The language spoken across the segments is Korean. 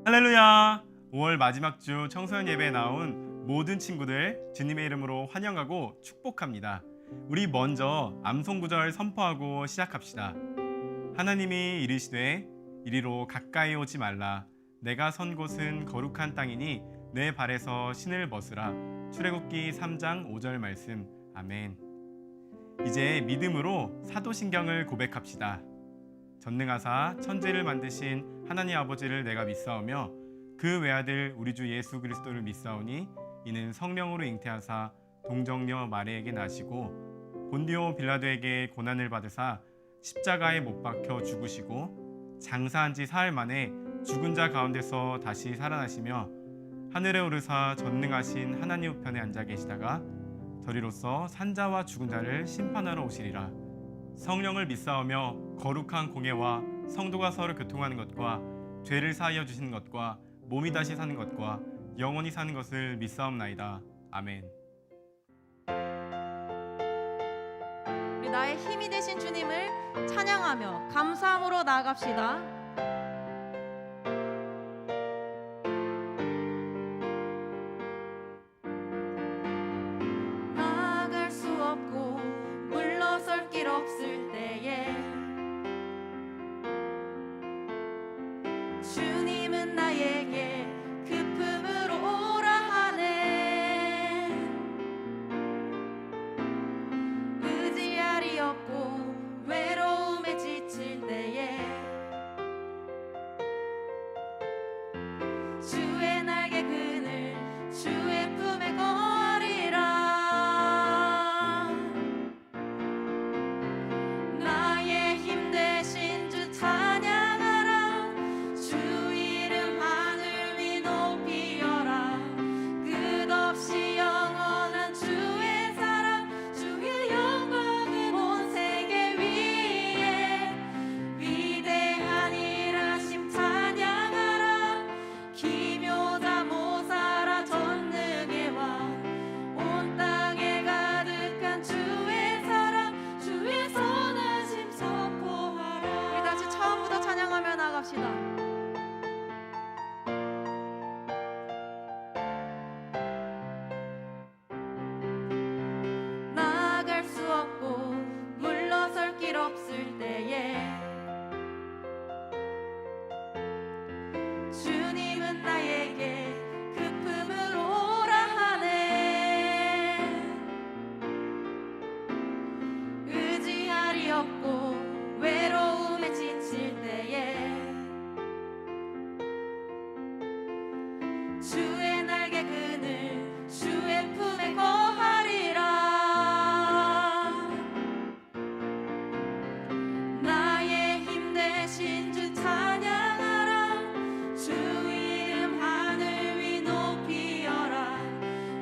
할렐루야! 5월 마지막 주 청소년 예배에 나온 모든 친구들 주님의 이름으로 환영하고 축복합니다. 우리 먼저 암송 구절 선포하고 시작합시다. 하나님이 이르시되 이리로 가까이 오지 말라. 내가 선 곳은 거룩한 땅이니 내 발에서 신을 벗으라. 출애굽기 3장 5절 말씀. 아멘. 이제 믿음으로 사도신경을 고백합시다. 전능하사 천지를 만드신 하나님 아버지를 내가 믿사오며 그 외아들 우리 주 예수 그리스도를 믿사오니 이는 성령으로 잉태하사 동정녀 마리에게 나시고 본디오 빌라도에게 고난을 받으사 십자가에 못 박혀 죽으시고 장사한 지 사흘 만에 죽은 자 가운데서 다시 살아나시며 하늘에 오르사 전능하신 하나님 우편에 앉아 계시다가 저리로서 산자와 죽은 자를 심판하러 오시리라. 성령을 믿사오며 거룩한 공예와 성도가 서로 교통하는 것과 죄를 사하여 주시는 것과 몸이 다시 사는 것과 영원히 사는 것을 믿사옵나이다. 아멘. 우리 나의 힘이 되신 주님을 찬양하며 감사함으로 나아갑시다. 나아갈 수 없고 물러설 길 없을 때에 주님은 나에게 그 품으로 오라 하네. 의지할이 없고 외로움에 지칠 때에 주의 날개 그늘 주의 품에 거리라. 나의 힘 되신 주 찬양하라. 주 이름 하늘 위 높이어라. 끝없이 영원한 주의 사랑 주의 영광은 온 세계 위에 위대한 일하심 찬양하라. 기묘자 모사라 전능의 왕온 땅에 가득한 주의 사랑 주의 선하심 선포하라. 우리 다시 처음부터 찬양하며 나갑시다. 나아갈 수 없고 물러설 길 없을 때에 주님은 나에게 그 품으로 오라 하네. 의지할이 없고 외로움에 지칠 때에 주의 날개 그늘 주의 품에 거하리라. 나의 힘 되신 주 찬양하라. 주 이름 하늘 위 높이어라.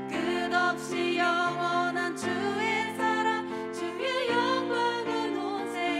끝없이 영원한 주의 사랑 주의 영광은 온 세계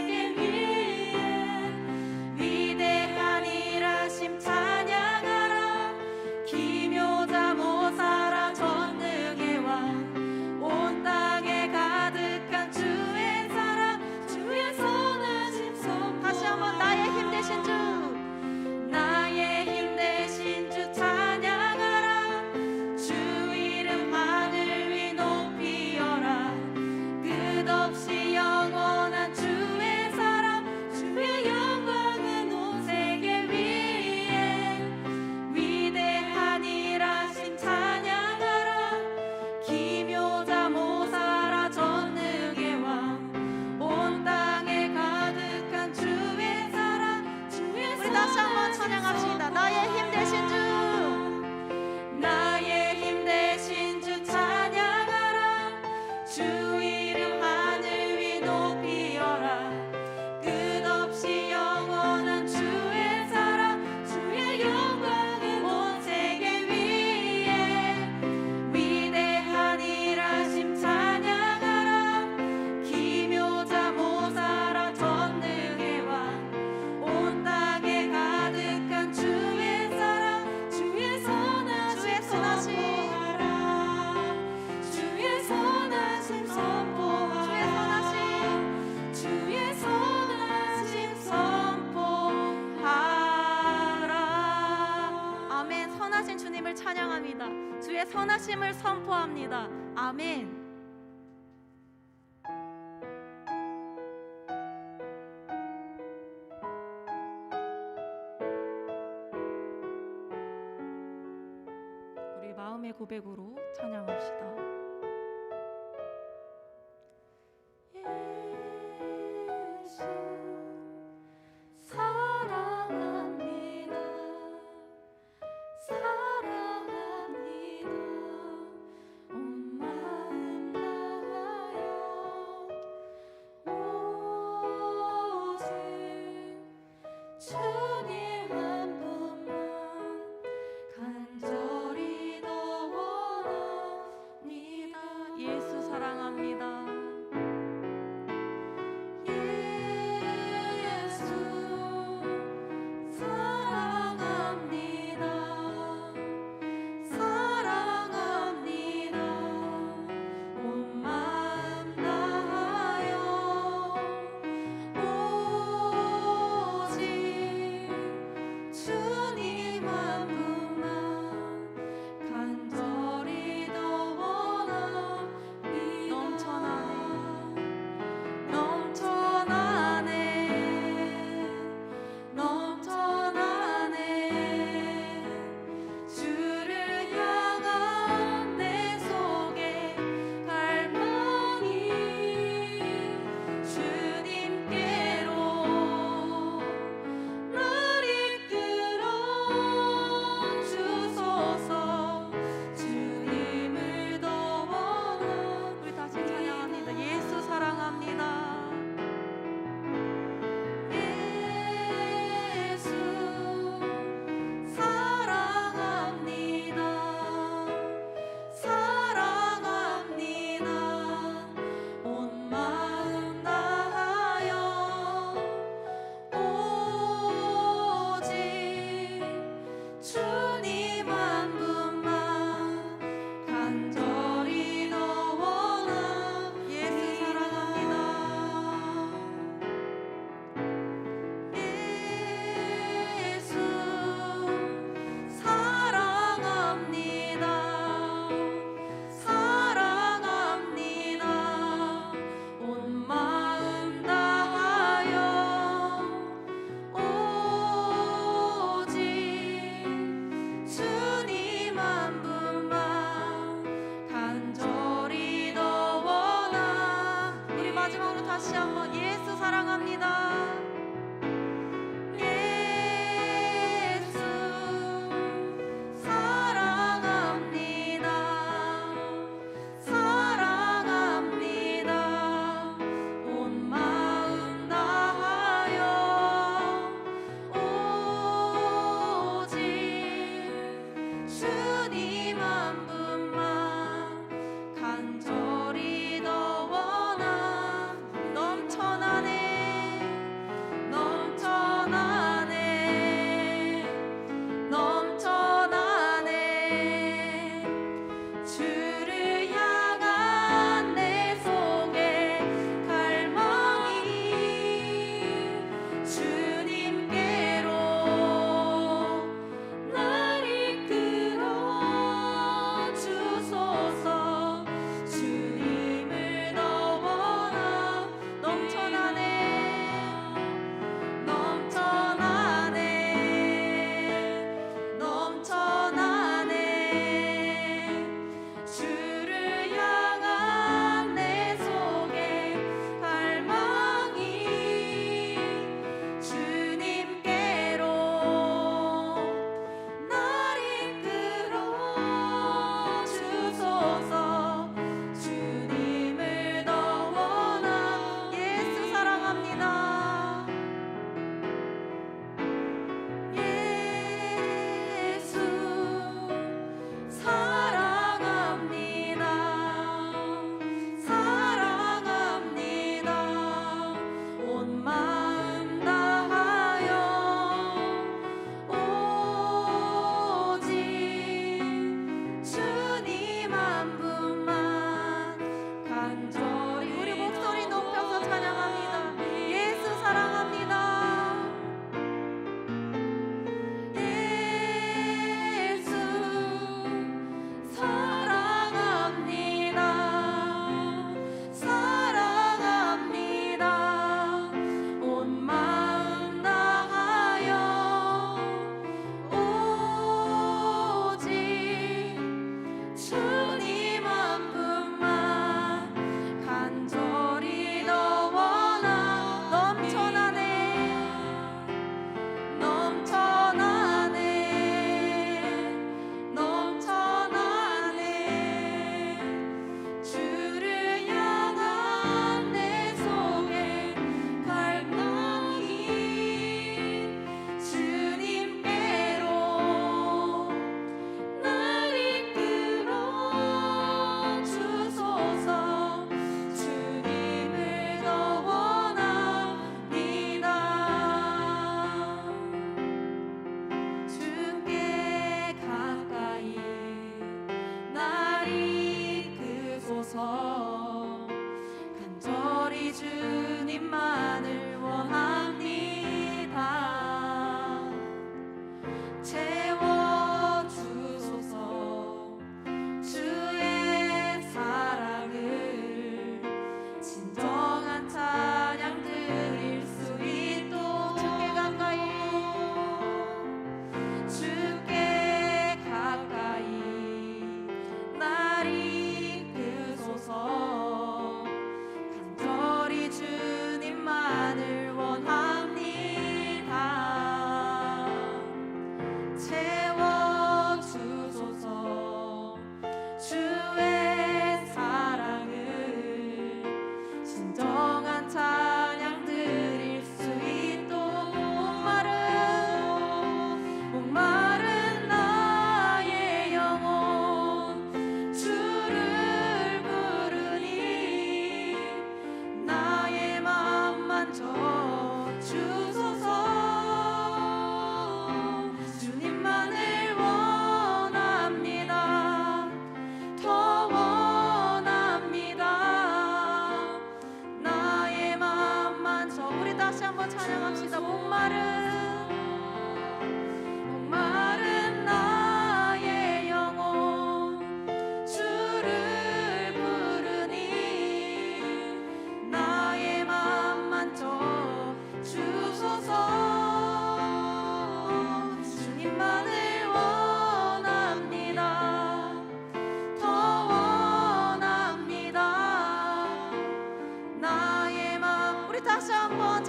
선하심을 선포합니다. 아멘. 우리 마음의 고백으로 찬양합시다. 예수 사랑합니다. 사랑합니다. 온 마음 다하여 오직 주님 한 분만 간절히 더 원합니다. 예수 사랑합니다. 예수 사랑합니다. 사랑합니다. 온 마음 다하여 오직 주님 한 분만 간절히 더 원합니다. 넘쳐나네 넘쳐나네 주를 향한 내 속에 갈망이 주님께로 날 이끌어 주소서. 주님을 더 원합니다. 우리 다시 찬양합니다. 예수 사랑합니다. 예수 사랑합니다. 사랑합니다. 온 마음 다하여 오직 주님 한 분만 간절히 더 원합니다. 예수 사랑합니다. 예수 사랑합니다. 사랑합니다. 온 마음 다하여 오직 주님 한 분만 간절히 더 원합니다. 우리 마지막으로 다시 한번 예수 사랑합니다. 예수 사랑합니다. 사랑합니다. 온 마음 다하여 오직 주님 한 분만 간절히 더 원합니다. 넘쳐나네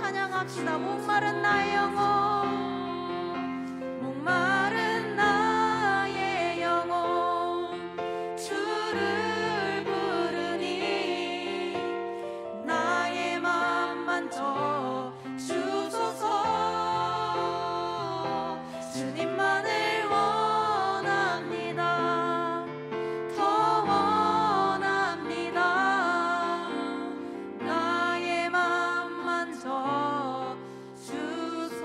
찬양합시다. 목마른 나의 영혼, 목마른 나의 영혼, 주를 부르니 나의 맘 만져 주소서. 주님만을 원합니다. 더 원합니다. 나의 맘 만져 주소서.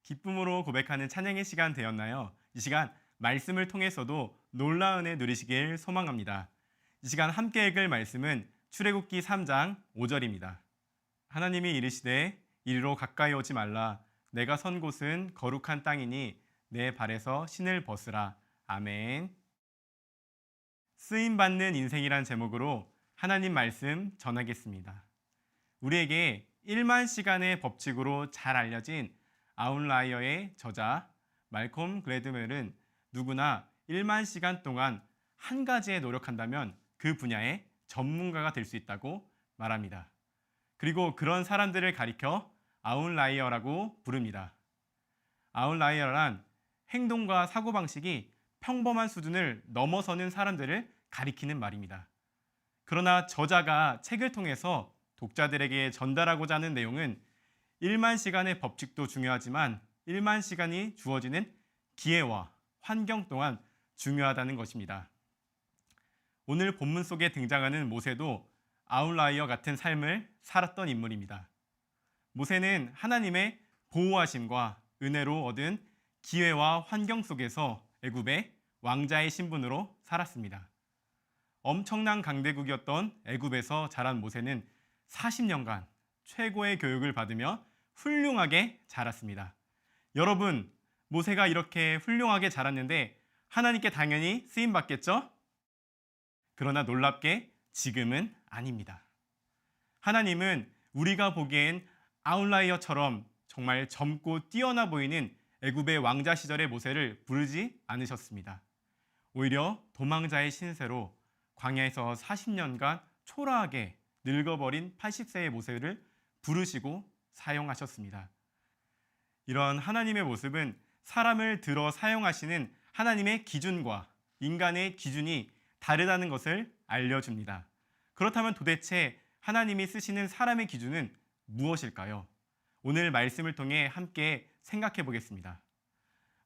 기쁨으로 고백하는 찬양의 시간 되었나요? 이 시간 말씀을 통해서도 놀라운 은혜 누리시길 소망합니다. 이 시간 함께 읽을 말씀은 출애굽기 3장 5절입니다. 하나님이 이르시되 이리로 가까이 오지 말라. 내가 선 곳은 거룩한 땅이니 내 발에서 신을 벗으라. 아멘. 쓰임받는 인생이란 제목으로 하나님 말씀 전하겠습니다. 우리에게 1만 시간의 법칙으로 잘 알려진 아웃라이어의 저자 말콤 글래드웰은 누구나 1만 시간 동안 한 가지에 노력한다면 그 분야의 전문가가 될 수 있다고 말합니다. 그리고 그런 사람들을 가리켜 아웃라이어라고 부릅니다. 아웃라이어란 행동과 사고방식이 평범한 수준을 넘어서는 사람들을 가리키는 말입니다. 그러나 저자가 책을 통해서 독자들에게 전달하고자 하는 내용은 1만 시간의 법칙도 중요하지만 1만 시간이 주어지는 기회와 환경 또한 중요하다는 것입니다. 오늘 본문 속에 등장하는 모세도 아웃라이어 같은 삶을 살았던 인물입니다. 모세는 하나님의 보호하심과 은혜로 얻은 기회와 환경 속에서 애굽의 왕자의 신분으로 살았습니다. 엄청난 강대국이었던 애굽에서 자란 모세는 40년간 최고의 교육을 받으며 훌륭하게 자랐습니다. 여러분, 모세가 이렇게 훌륭하게 자랐는데 하나님께 당연히 쓰임 받겠죠? 그러나 놀랍게 지금은 아닙니다. 하나님은 우리가 보기엔 아웃라이어처럼 정말 젊고 뛰어나 보이는 애굽의 왕자 시절의 모세를 부르지 않으셨습니다. 오히려 도망자의 신세로 광야에서 40년간 초라하게 늙어버린 80세의 모세를 부르시고 사용하셨습니다. 이런 하나님의 모습은 사람을 들어 사용하시는 하나님의 기준과 인간의 기준이 다르다는 것을 알려줍니다. 그렇다면 도대체 하나님이 쓰시는 사람의 기준은 무엇일까요? 오늘 말씀을 통해 함께 생각해 보겠습니다.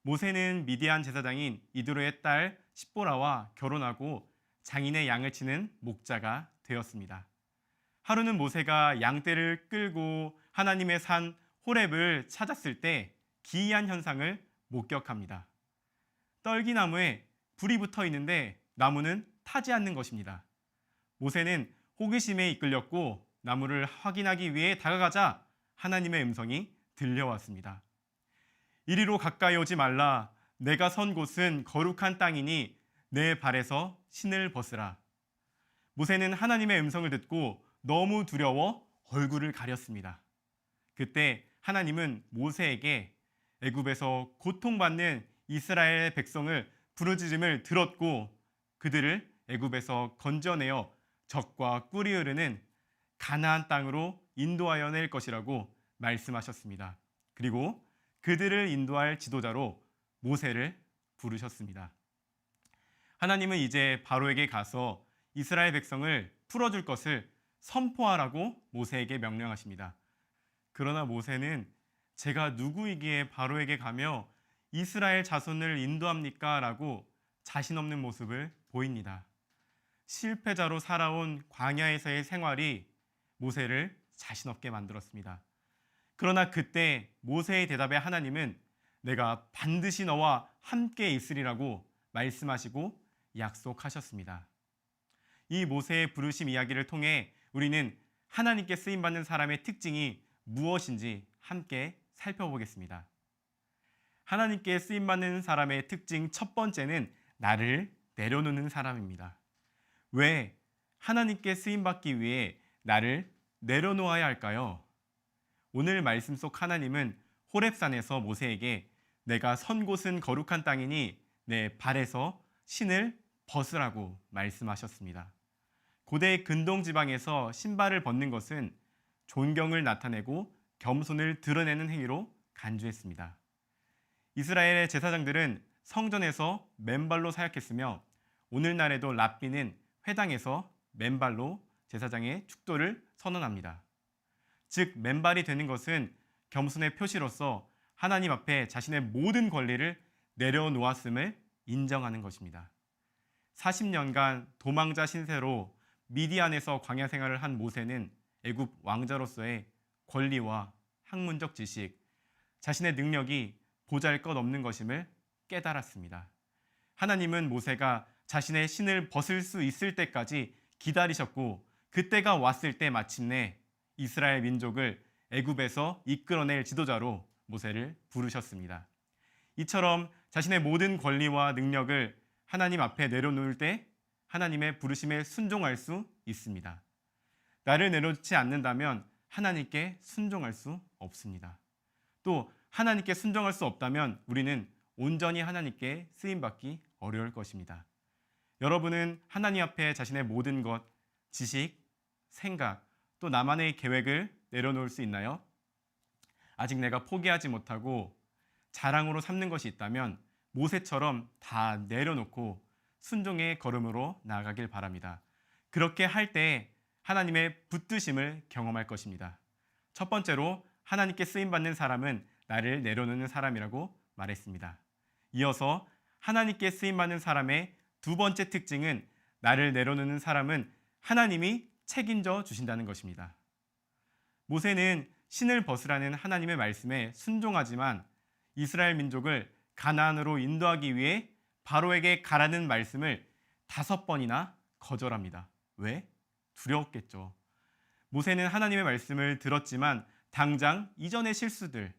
모세는 미디안 제사장인 이드로의 딸 십보라와 결혼하고 장인의 양을 치는 목자가 되었습니다. 하루는 모세가 양떼를 끌고 하나님의 산 호렙을 찾았을 때 기이한 현상을 목격합니다. 떨기나무에 불이 붙어 있는데 나무는 타지 않는 것입니다. 모세는 호기심에 이끌렸고 나무를 확인하기 위해 다가가자 하나님의 음성이 들려왔습니다. 이리로 가까이 오지 말라. 내가 선 곳은 거룩한 땅이니 내 발에서 신을 벗으라. 모세는 하나님의 음성을 듣고 너무 두려워 얼굴을 가렸습니다. 그때 하나님은 모세에게 애굽에서 고통받는 이스라엘 백성을 부르짖음을 들었고 그들을 애굽에서 건져내어 적과 꿀이 흐르는 가나안 땅으로 인도하여 낼 것이라고 말씀하셨습니다. 그리고 그들을 인도할 지도자로 모세를 부르셨습니다. 하나님은 이제 바로에게 가서 이스라엘 백성을 풀어줄 것을 선포하라고 모세에게 명령하십니다. 그러나 모세는 제가 누구이기에 바로에게 가며 이스라엘 자손을 인도합니까? 라고 자신 없는 모습을 보입니다. 실패자로 살아온 광야에서의 생활이 모세를 자신 없게 만들었습니다. 그러나 그때 모세의 대답에 하나님은 내가 반드시 너와 함께 있으리라고 말씀하시고 약속하셨습니다. 이 모세의 부르심 이야기를 통해 우리는 하나님께 쓰임받는 사람의 특징이 무엇인지 함께 살펴보겠습니다. 하나님께 쓰임받는 사람의 특징 첫 번째는 나를 내려놓는 사람입니다. 왜 하나님께 쓰임받기 위해 나를 내려놓아야 할까요? 오늘 말씀 속 하나님은 호렙산에서 모세에게 내가 선 곳은 거룩한 땅이니 내 발에서 신을 벗으라고 말씀하셨습니다. 고대 근동 지방에서 신발을 벗는 것은 존경을 나타내고 겸손을 드러내는 행위로 간주했습니다. 이스라엘의 제사장들은 성전에서 맨발로 사역했으며 오늘날에도 랍비는 회당에서 맨발로 제사장의 축도를 선언합니다. 즉 맨발이 되는 것은 겸손의 표시로서 하나님 앞에 자신의 모든 권리를 내려놓았음을 인정하는 것입니다. 40년간 도망자 신세로 미디안에서 광야 생활을 한 모세는 애굽 왕자로서의 권리와 학문적 지식, 자신의 능력이 보잘것없는 것임을 깨달았습니다. 하나님은 모세가 자신의 신을 벗을 수 있을 때까지 기다리셨고 그때가 왔을 때 마침내 이스라엘 민족을 애굽에서 이끌어낼 지도자로 모세를 부르셨습니다. 이처럼 자신의 모든 권리와 능력을 하나님 앞에 내려놓을 때 하나님의 부르심에 순종할 수 있습니다. 나를 내려놓지 않는다면 하나님께 순종할 수 없습니다. 또 하나님께 순종할 수 없다면 우리는 온전히 하나님께 쓰임받기 어려울 것입니다. 여러분은 하나님 앞에 자신의 모든 것, 지식, 생각, 또 나만의 계획을 내려놓을 수 있나요? 아직 내가 포기하지 못하고 자랑으로 삼는 것이 있다면 모세처럼 다 내려놓고 순종의 걸음으로 나아가길 바랍니다. 그렇게 할 때 하나님의 붙드심을 경험할 것입니다. 첫 번째로 하나님께 쓰임받는 사람은 나를 내려놓는 사람이라고 말했습니다. 이어서 하나님께 쓰임받는 사람의 두 번째 특징은 나를 내려놓는 사람은 하나님이 책임져 주신다는 것입니다. 모세는 신을 벗으라는 하나님의 말씀에 순종하지만 이스라엘 민족을 가나안으로 인도하기 위해 바로에게 가라는 말씀을 5번이나 거절합니다. 왜? 두려웠겠죠. 모세는 하나님의 말씀을 들었지만 당장 이전의 실수들,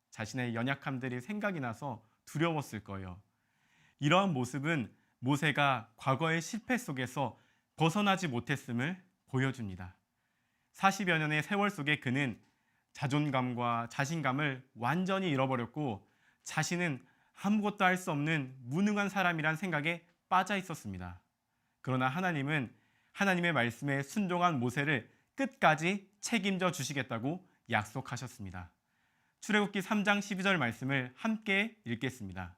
자신의 연약함들이 생각이 나서 두려웠을 거예요. 이러한 모습은 모세가 과거의 실패 속에서 벗어나지 못했음을 보여줍니다. 40여 년의 세월 속에 그는 자존감과 자신감을 완전히 잃어버렸고 자신은 아무것도 할 수 없는 무능한 사람이란 생각에 빠져 있었습니다. 그러나 하나님은 하나님의 말씀에 순종한 모세를 끝까지 책임져 주시겠다고 약속하셨습니다. 출애굽기 3장 12절 말씀을 함께 읽겠습니다.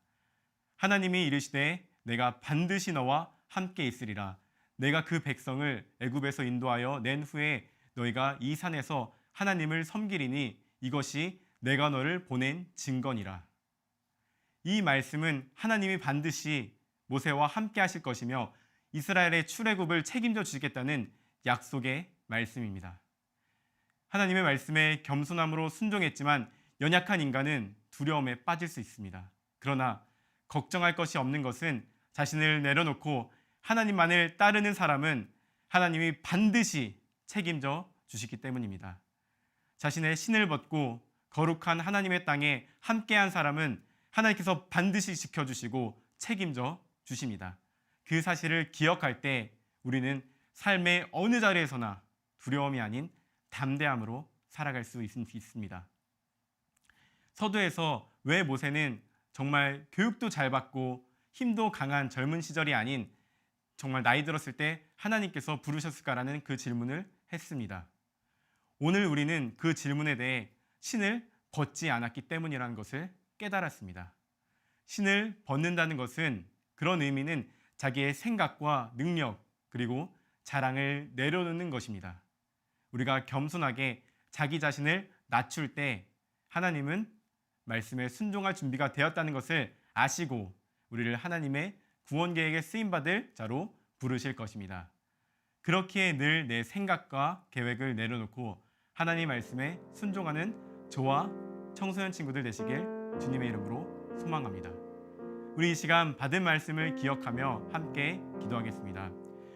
하나님이 이르시되 내가 반드시 너와 함께 있으리라. 내가 그 백성을 애굽에서 인도하여 낸 후에 너희가 이 산에서 하나님을 섬기리니 이것이 내가 너를 보낸 증거니라. 이 말씀은 하나님이 반드시 모세와 함께 하실 것이며 이스라엘의 출애굽을 책임져 주시겠다는 약속의 말씀입니다. 하나님의 말씀에 겸손함으로 순종했지만 연약한 인간은 두려움에 빠질 수 있습니다. 그러나 걱정할 것이 없는 것은 자신을 내려놓고 하나님만을 따르는 사람은 하나님이 반드시 책임져 주시기 때문입니다. 자신의 신을 벗고 거룩한 하나님의 땅에 함께한 사람은 하나님께서 반드시 지켜주시고 책임져 주십니다. 그 사실을 기억할 때 우리는 삶의 어느 자리에서나 두려움이 아닌 담대함으로 살아갈 수 있습니다. 서두에서 왜 모세는 정말 교육도 잘 받고 힘도 강한 젊은 시절이 아닌 정말 나이 들었을 때 하나님께서 부르셨을까라는 그 질문을 했습니다. 오늘 우리는 그 질문에 대해 신을 벗지 않았기 때문이라는 것을 깨달았습니다. 신을 벗는다는 것은 그런 의미는 자기의 생각과 능력 그리고 자랑을 내려놓는 것입니다. 우리가 겸손하게 자기 자신을 낮출 때 하나님은 말씀에 순종할 준비가 되었다는 것을 아시고 우리를 하나님의 구원 계획에 쓰임받을 자로 부르실 것입니다. 그렇기에 늘 내 생각과 계획을 내려놓고 하나님 말씀에 순종하는 저와 청소년 친구들 되시길 주님의 이름으로 소망합니다. 우리 이 시간 받은 말씀을 기억하며 함께 기도하겠습니다.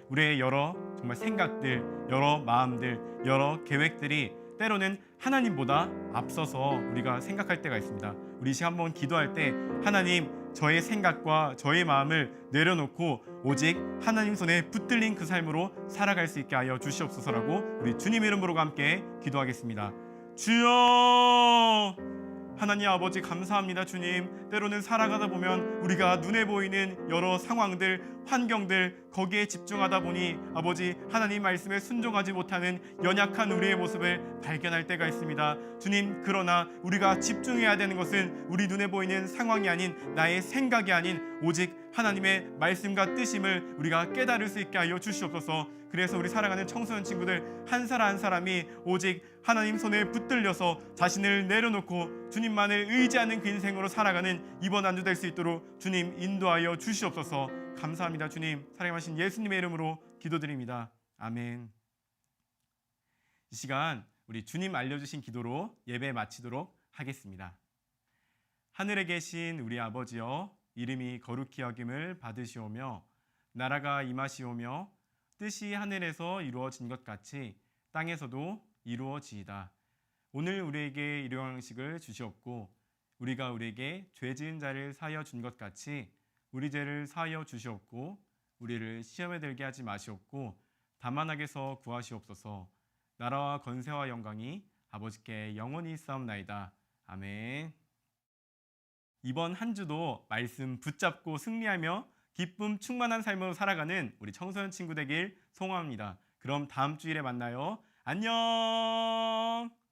우리의 여러 정말 생각들, 여러 마음들, 여러 계획들이 때로는 하나님보다 앞서서 우리가 생각할 때가 있습니다. 우리 이 시간 한번 기도할 때 하나님 저의 생각과 저의 마음을 내려놓고 오직 하나님 손에 붙들린 그 삶으로 살아갈 수 있게 하여 주시옵소서라고 우리 주님 이름으로 함께 기도하겠습니다. 주여. 하나님 아버지 감사합니다. 주님, 때로는 살아가다 보면 우리가 눈에 보이는 여러 상황들, 환경들, 거기에 집중하다 보니 아버지 하나님 말씀에 순종하지 못하는 연약한 우리의 모습을 발견할 때가 있습니다. 주님, 그러나 우리가 집중해야 되는 것은 우리 눈에 보이는 상황이 아닌 나의 생각이 아닌 오직 하나님의 말씀과 뜻임을 우리가 깨달을 수 있게 하여 주시옵소서. 그래서 우리 살아가는 청소년 친구들 한 사람 한 사람이 오직 하나님 손에 붙들려서 자신을 내려놓고 주님만을 의지하는 그 인생으로 살아가는 이번 한 주 될 수 있도록 주님 인도하여 주시옵소서. 감사합니다. 주님, 사랑하신 예수님의 이름으로 기도드립니다. 아멘. 이 시간 우리 주님 알려주신 기도로 예배 마치도록 하겠습니다. 하늘에 계신 우리 아버지여, 이름이 거룩히 여김을 받으시오며 나라가 임하시오며 뜻이 하늘에서 이루어진 것 같이 땅에서도 이루어지이다. 오늘 우리에게 일용할 음식을 주시옵고 우리가 우리에게 죄 지은 자를 사하여 준 것 같이 우리 죄를 사하여 주시옵고 우리를 시험에 들게 하지 마시옵고 다만 악에서 구하시옵소서. 나라와 권세와 영광이 아버지께 영원히 있사옵나이다. 아멘. 이번 한 주도 말씀 붙잡고 승리하며 기쁨 충만한 삶으로 살아가는 우리 청소년 친구 되길 소망합니다. 그럼 다음 주일에 만나요. 안녕.